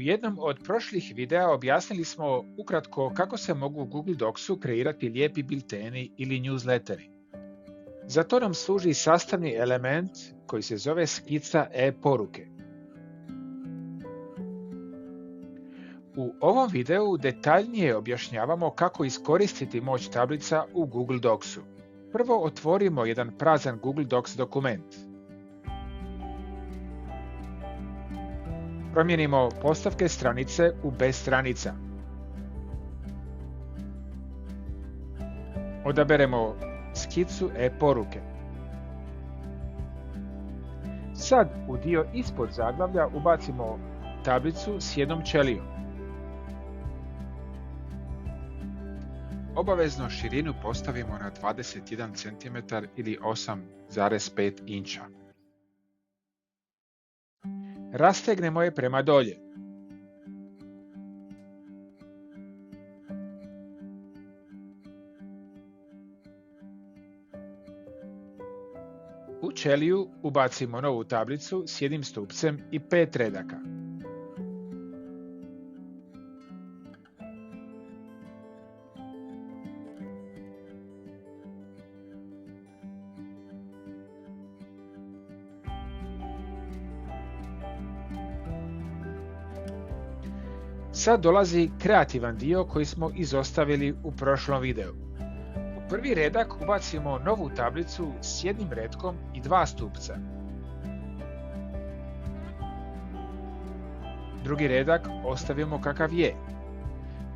jednom od prošlih videa objasnili smo ukratko kako se mogu u Google Docsu kreirati lijepi bilteni ili newsletteri. Za to nam služi sastavni element koji se zove skica e-poruke. U ovom videu detaljnije objašnjavamo kako iskoristiti moć tablica u Google Docsu. Prvo otvorimo jedan prazan Google Docs dokument. Promijenimo postavke stranice u bez stranica. Odaberemo skicu e-poruke. Sad u dio ispod zaglavlja ubacimo tablicu s jednom ćelijom. Obavezno širinu postavimo na 21 cm ili 8,5 inča. Rastegnemo je prema dolje. U ćeliju ubacimo novu tablicu s jednim stupcem i 5 redaka. Sad dolazi kreativan dio koji smo izostavili u prošlom videu. U prvi redak ubacimo novu tablicu s jednim retkom i 2 stupca. Drugi redak ostavimo kakav je.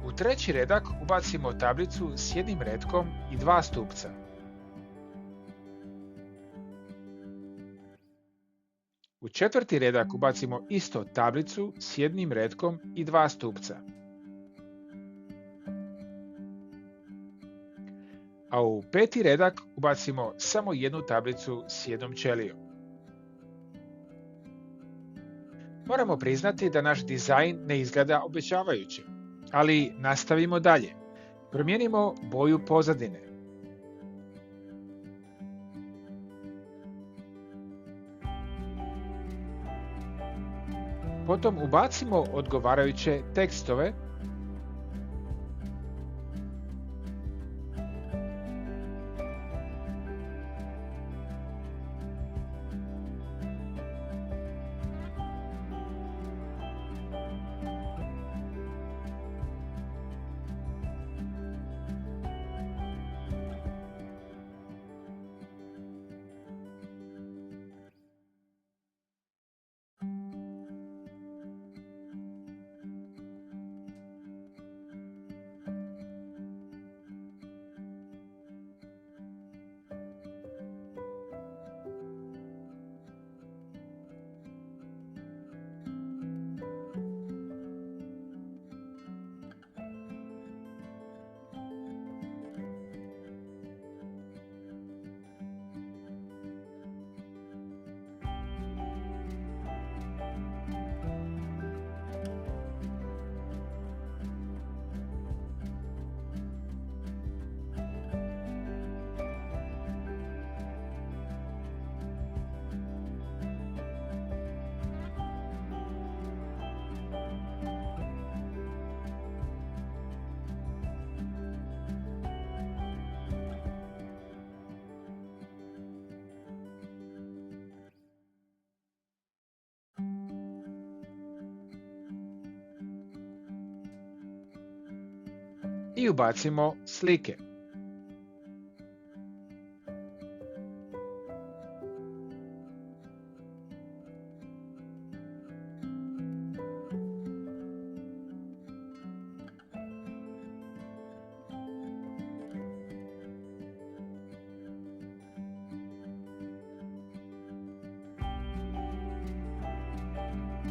U treći redak ubacimo tablicu s jednim retkom i 2 stupca. U četvrti redak ubacimo isto tablicu s jednim retkom i 2 stupca. A u peti redak ubacimo samo jednu tablicu s jednom ćelijom. Moramo priznati da naš dizajn ne izgleda obećavajuće, ali nastavimo dalje. Promijenimo boju pozadine. Potom ubacimo odgovarajuće tekstove i ubacimo slike.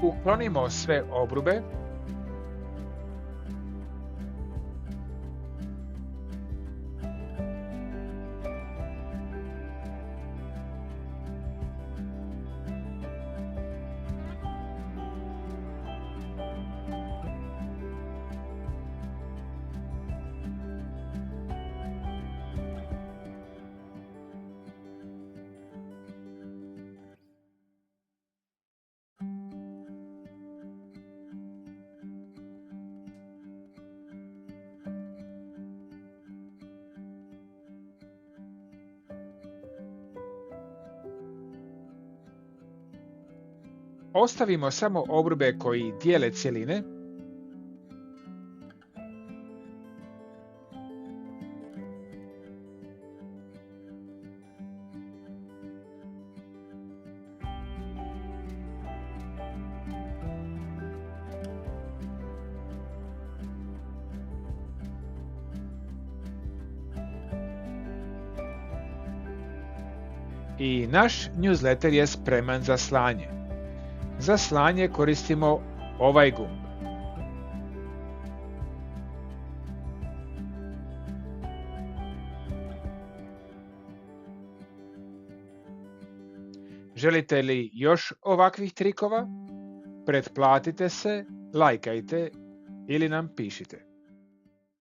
Uklonimo sve obrube. ostavimo samo obrube koji dijele cjeline, i naš newsletter je spreman za slanje. Za slanje koristimo ovaj gumb. Želite li još ovakvih trikova? Pretplatite se, lajkajte ili nam pišite.